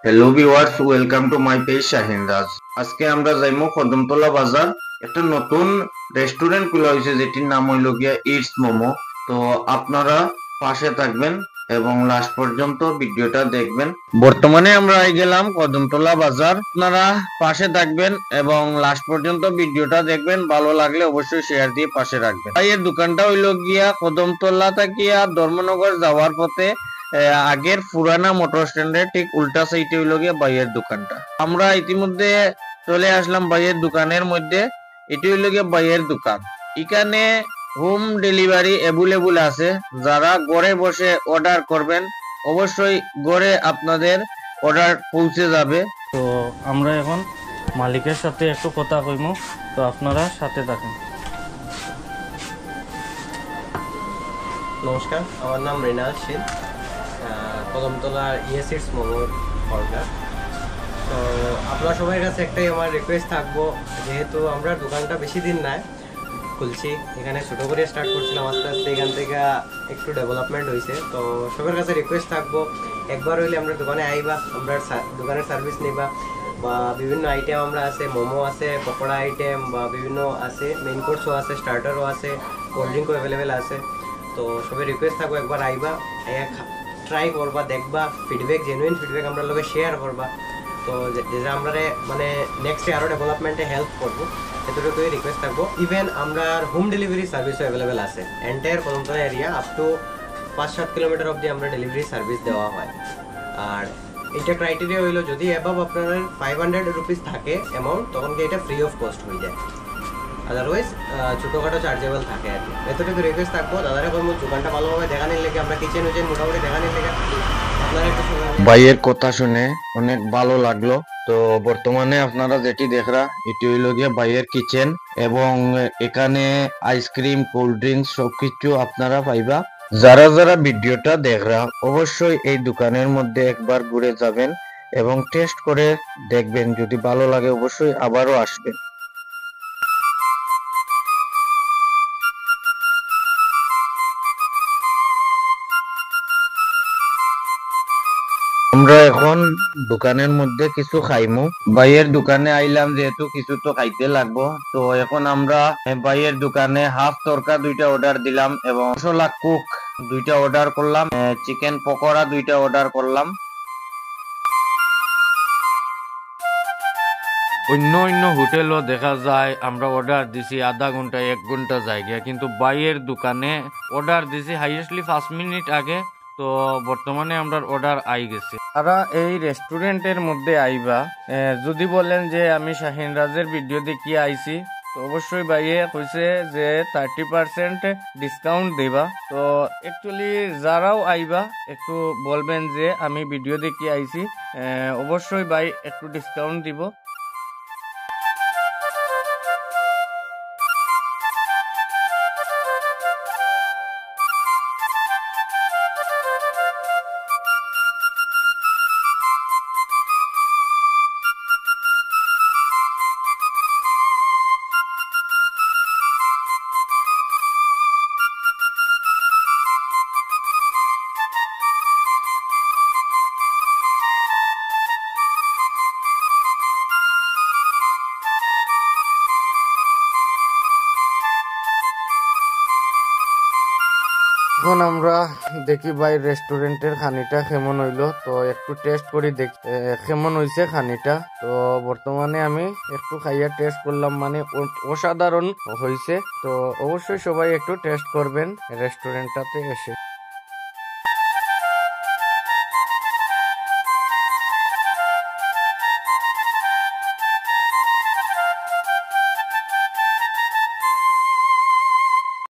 Hello viewers, welcome to my page Shahin Raj. আজকে আমরা যাইমু কদমতলা বাজার। একটা নতুন রেস্টুরেন্ট খোলা হয়েছে যেটির নাম হইল গিয়া ইটস মোমো। তো আপনারা পাশে থাকবেন এবং লাস্ট পর্যন্ত ভিডিওটা দেখবেন। বর্তমানে আমরা আই গেলাম কদমতলা বাজার। আপনারা পাশে থাকবেন এবং লাস্ট পর্যন্ত ভিডিওটা দেখবেন। ভালো লাগলে অবশ্যই শেয়ার দিয়ে পাশে রাখবেন। এই দোকানটা হইল গিয়া কদমতলা থাকিয়া ধর্মনগর যাওয়ার পথে আগের পুরানা মোটর স্ট্যান্ডের ঠিক উল্টা সাইডে হইল গিয়ে ভাইয়ের দোকানটা। আমরা ইতিমধ্যে চলে আসলাম ভাইয়ের দোকানের মধ্যে। এটি হইল গিয়ে ভাইয়ের দোকান। এখানে হোম ডেলিভারি অ্যাভেলেবল আছে। যারা ঘরে বসে অর্ডার করবেন অবশ্যই ঘরে আপনাদের অর্ডার পৌঁছে যাবে। তো আমরা এখন মালিকের সাথে একটু কথা কইমু, তো আপনারা সাথে থাকেন। নমস্কার, আমার নাম রেনাল শীল, কদমতলার ইটস মোমোর অর্ডার। তো আপনার সবার কাছে একটাই আমার রিকোয়েস্ট থাকবো, যেহেতু আমরা দোকানটা বেশি দিন নাই খুলছি, এখানে ছোটো করে স্টার্ট করছিলাম, আস্তে আস্তে এখান থেকে একটু ডেভেলপমেন্ট হয়েছে। তো সবার কাছে রিকোয়েস্ট থাকবো, একবার হইলে আমরা দোকানে আইবা, আমরা দোকানের সার্ভিস নিবা, বা বিভিন্ন আইটেম আমরা আছে, মোমো আছে, পকোড়া আইটেম বা বিভিন্ন আছে, মেইন কোর্সও আছে, স্টার্টারও আছে, কোল্ড ড্রিঙ্কও অ্যাভেলেবেল আছে। তো সবাই রিকোয়েস্ট থাকবো একবার আইবা, ট্রাই করবা, দেখবা, ফিডব্যাক, জেনুইন ফিডব্যাক আমরা লোকে শেয়ার করবা। তো যেটা আমরা মানে নেক্সটে আরও ডেভেলপমেন্টে হেল্প করবো, এতটুকুই রিকোয়েস্ট থাকবো। ইভেন আমরা হোম ডেলিভারি সার্ভিসও অ্যাভেলেবেল আছে। Entire Kadamtala area up to 5-7 kilometre অবধি আমরা ডেলিভারি সার্ভিস দেওয়া হয়। আর এইটা ক্রাইটেরিয়া হইলো, যদি অ্যাবাভ আপনার 500 রুপিস থাকে অ্যামাউন্ট, তখন কি এটা ফ্রি অফ কস্ট হয়ে যায়, আদারওয়াইজ ছোটোখাটো চার্জেবল থাকে আর কি। এতটুকু রিকোয়েস্ট থাকবো, দাদারা কোনো দোকানটা ভালোভাবে দেখানোর লেগে, আমরা কিচেন উচেন মোটামুটি দেখানোর লেগে আপনারা একটু ভাইয়ের কথা শুনে অনেক ভালো লাগলো। তো বর্তমানে আপনারা যেটি দেখরা এটি হইল গিয়ে ভাইয়ের কিচেন, এবং এখানে আইসক্রিম, কোল্ড ড্রিঙ্কস সবকিছু আপনারা পাইবা। যারা যারা ভিডিওটা দেখরা অবশ্যই এই দোকানের মধ্যে একবার ঘুরে যাবেন এবং টেস্ট করে দেখবেন। যদি ভালো লাগে অবশ্যই আবারও আসবেন। আমরা এখন দোকানের মধ্যে কিছু খাইমু। ভাইয়ের দোকানে আইলাম যেহেতু কিছু তো খাইতে লাগবো। তো এখন আমরা ভাইয়ের দোকানে হাফ তরকা 2টা অর্ডার দিলাম এবং মশলা কুক 2টা অর্ডার করলাম, চিকেন পকোড়া 2টা অর্ডার করলাম। অন্য অন্য হোটেলও দেখা যায় আমরা অর্ডার দিছি আধা ঘন্টা 1 ঘন্টা জায়গা, কিন্তু বাইয়ের দোকানে অর্ডার দিছি হাইয়েস্টলি 5 মিনিট আগে। তো বর্তমানে আমরা অর্ডার আই গেছে। তারা এই রেস্টুরেন্টের মধ্যে আইবা, যদি বলেন যে আমি শাহিন রাজের ভিডিও দেখি আইছি, তো অবশ্যই ভাইয়ে কইছে যে 30% ডিসকাউন্ট দেবা। তো অ্যাকচুয়ালি যারাও আইবা একটু বলবেন যে আমি ভিডিও দেখি আইছি, অবশ্যই ভাই একটু ডিসকাউন্ট দিব। এখন আমরা দেখি ভাই রেস্টুরেন্টের খানিটা কেমন হইলো, তো একটু টেস্ট করি দেখি কেমন হইছে খানিটা। তো বর্তমানে আমি একটু খাইয়া টেস্ট করলাম, মানে অসাধারণ হইছে। তো অবশ্যই সবাই একটু টেস্ট করবেন রেস্টুরেন্টটাতে এসে।